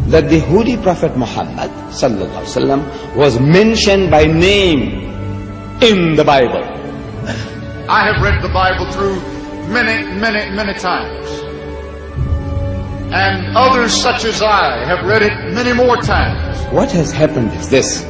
that the Holy Prophet Muhammad sallallahu alaihi wasallam was mentioned by name in the Bible. I have read the Bible through many times. And others such as I have read it many more times. What has happened is this.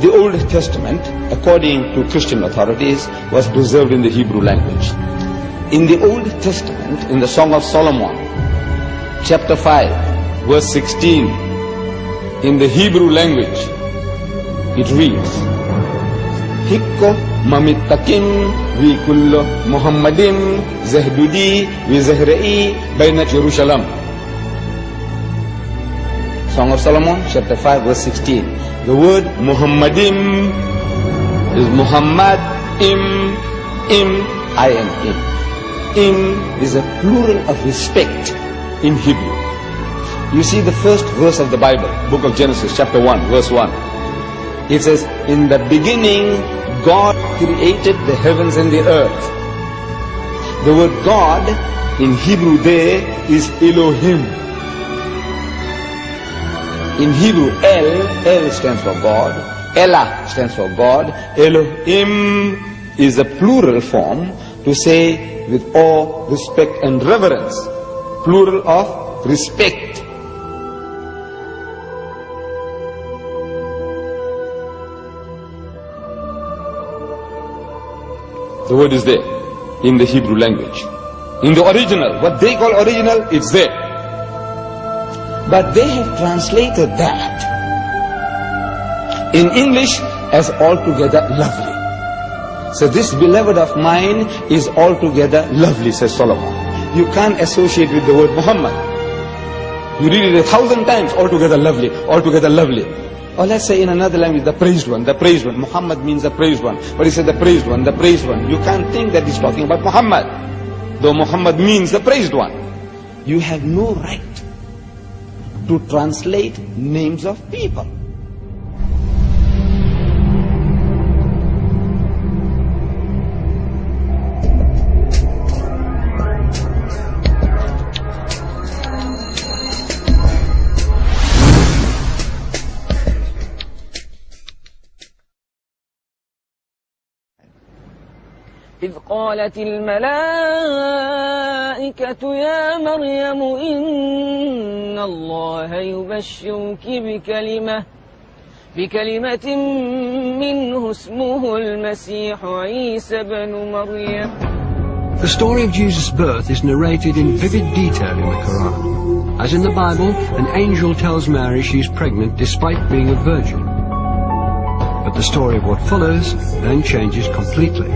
The Old Testament, according to Christian authorities, was preserved in the Hebrew language. In the Old Testament, in the Song of Solomon, chapter 5, verse 16, in the Hebrew language, it reads, Hikko mamittakim vi kullo Muhammadim zahdudi vi zahra'i bainat Jerusalem. Song of Solomon, chapter 5, verse 16. The word Muhammadim is Muhammad, im, I-M-im. Im is a plural of respect in Hebrew. You see the first verse of the Bible, book of Genesis, chapter 1, verse 1. It says, in the beginning, God created the heavens and the earth. The word God in Hebrew there is Elohim. In Hebrew, El stands for God, Elah stands for God, Elohim is a plural form to say with awe, respect and reverence. Plural of respect. The word is there in the Hebrew language. In the original, what they call original, it's there. But they have translated that in English as altogether lovely. So this beloved of mine is altogether lovely, says Solomon. You can't associate with the word Muhammad. You read it 1,000 times, altogether lovely, altogether lovely. Or let's say in another language, the praised one, the praised one. Muhammad means the praised one. But he said the praised one, the praised one. You can't think that he's talking about Muhammad, though Muhammad means the praised one. You have no right to translate names of people. إذ قالت الملائكة يا مريم إن الله يبشرك بكلمة منه اسمه المسيح عيسى بن مريم. The story of Jesus' birth is narrated in vivid detail in the Quran. As in the Bible, an angel tells Mary she is pregnant despite being a virgin. But the story of what follows then changes completely.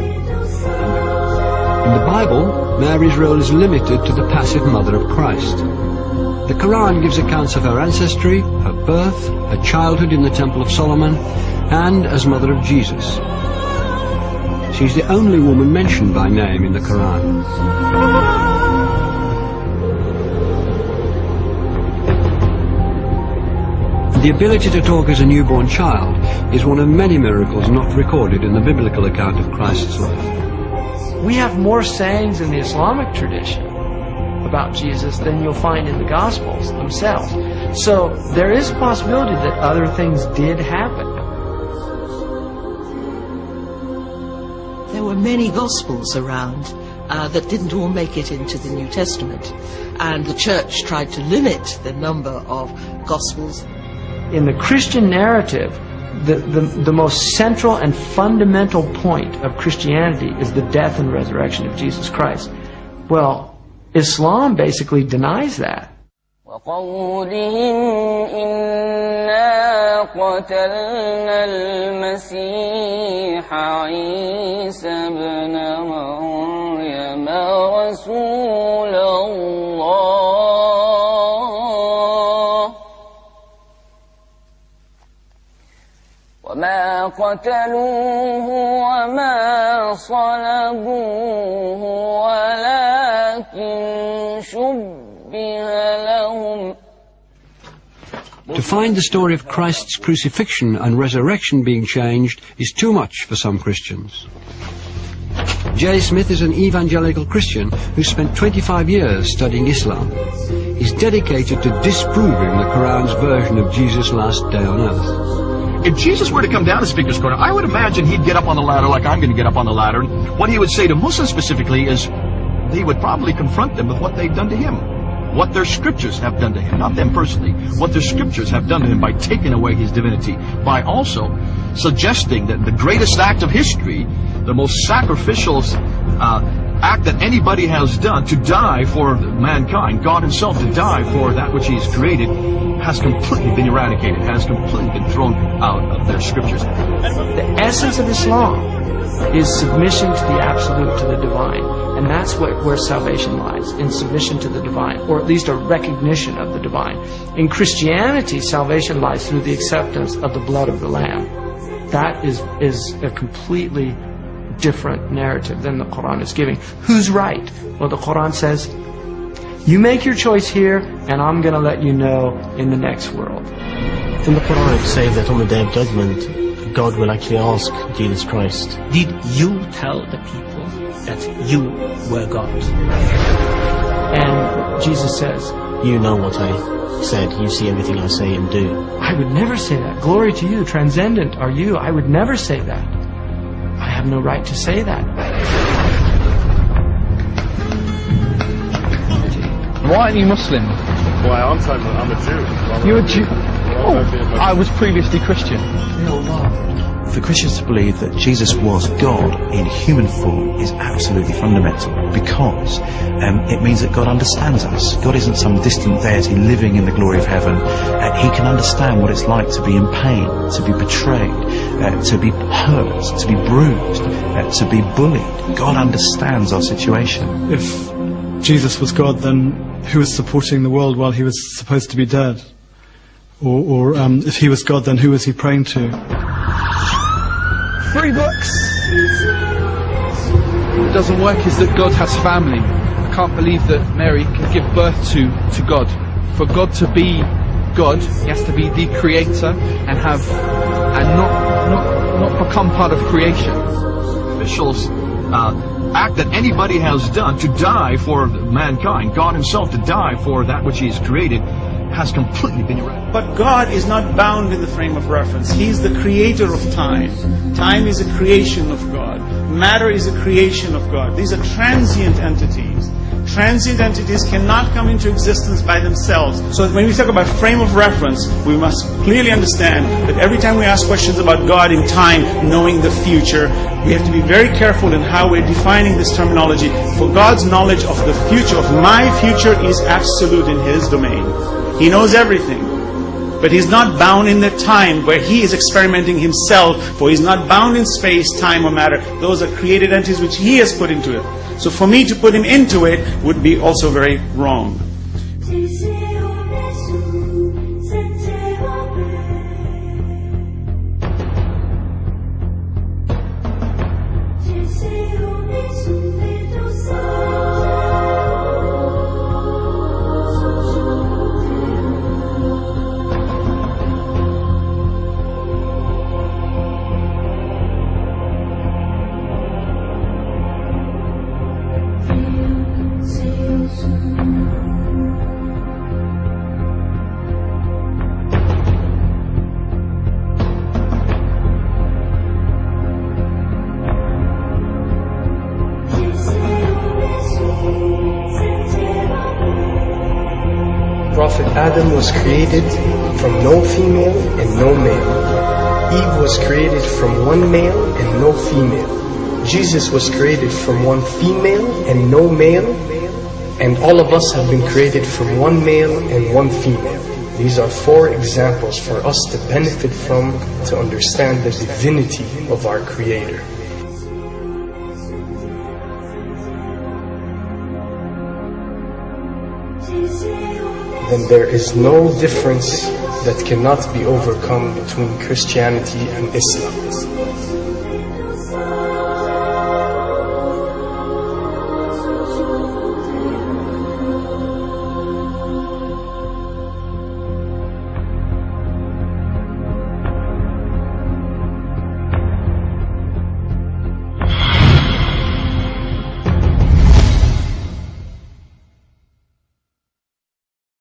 In the Bible, Mary's role is limited to the passive mother of Christ. The Quran gives accounts of her ancestry, her birth, her childhood in the Temple of Solomon, and as mother of Jesus. She's the only woman mentioned by name in the Quran. The ability to talk as a newborn child is one of many miracles not recorded in the biblical account of Christ's life. We have more sayings in the Islamic tradition about Jesus than you'll find in the Gospels themselves. So there is a possibility that other things did happen. There were many Gospels around that didn't all make it into the New Testament. And the Church tried to limit the number of Gospels. In the Christian narrative, the most central and fundamental point of Christianity is the death and resurrection of Jesus Christ. Well, Islam basically denies that. وقولهم إنا قتلنا المسيح عيسى بن مريم رسول الله وما قتلوه وما صلبوه ولكن شبه لهم. To find the story of Christ's crucifixion and resurrection being changed is too much for some Christians. J. Smith is an evangelical Christian who spent 25 years studying Islam. He's dedicated to disproving the Quran's version of Jesus' last day on earth. If Jesus were to come down to Speaker's Corner, I would imagine he'd get up on the ladder like I'm going to get up on the ladder. And what he would say to Muslims specifically is he would probably confront them with what they've done to him. What their scriptures have done to him, not them personally, what their scriptures have done to him by taking away his divinity, by also suggesting that the greatest act of history, the most sacrificial act that anybody has done, to die for mankind, God himself to die for that which he's created, has completely been eradicated, has completely been thrown out of their scriptures. The essence of Islam is submission to the absolute, to the divine. And that's where salvation lies, in submission to the divine, or at least a recognition of the divine. In Christianity, salvation lies through the acceptance of the blood of the Lamb. That is a completely different narrative than the Quran is giving. Who's right? Well, the Quran says, you make your choice here, and I'm going to let you know in the next world. In the Quran it says that on the Day of Judgment, God will actually ask Jesus Christ, did you tell the people that you were God? And Jesus says, you know what I said, you see everything I say and do. I would never say that. Glory to you, transcendent are you. I would never say that. I have no right to say that. Why aren't you Muslim? Why, I'm a Jew. You're a Jew? Oh, I was previously Christian. For Christians to believe that Jesus was God in human form is absolutely fundamental, because it means that God understands us. God isn't some distant deity living in the glory of heaven. He can understand what it's like to be in pain, to be betrayed, to be hurt, to be bruised, to be bullied. God understands our situation. If Jesus was God, then who was supporting the world while he was supposed to be dead? Or if he was God, then who was he praying to? 3 books. What doesn't work is that God has family. I can't believe that Mary can give birth to God. For God to be God, he has to be the creator and not become part of creation. Officials act that anybody has done to die for mankind, God himself to die for that which he has created, has completely been eradicated. But God is not bound in the frame of reference. He is the creator of time. Time is a creation of God. Matter is a creation of God. These are transient entities. Transient entities cannot come into existence by themselves. So when we talk about frame of reference, we must clearly understand that every time we ask questions about God in time, knowing the future, we have to be very careful in how we're defining this terminology. For God's knowledge of the future, of my future, is absolute in His domain. He knows everything. But He's not bound in the time where He is experimenting Himself, for He's not bound in space, time, or matter. Those are created entities which He has put into it. So for me to put Him into it would be also very wrong. Prophet Adam was created from no female and no male. Eve was created from one male and no female. Jesus was created from one female and no male. And all of us have been created from one male and one female. These are 4 examples for us to benefit from, to understand the divinity of our Creator. Then there is no difference that cannot be overcome between Christianity and Islam.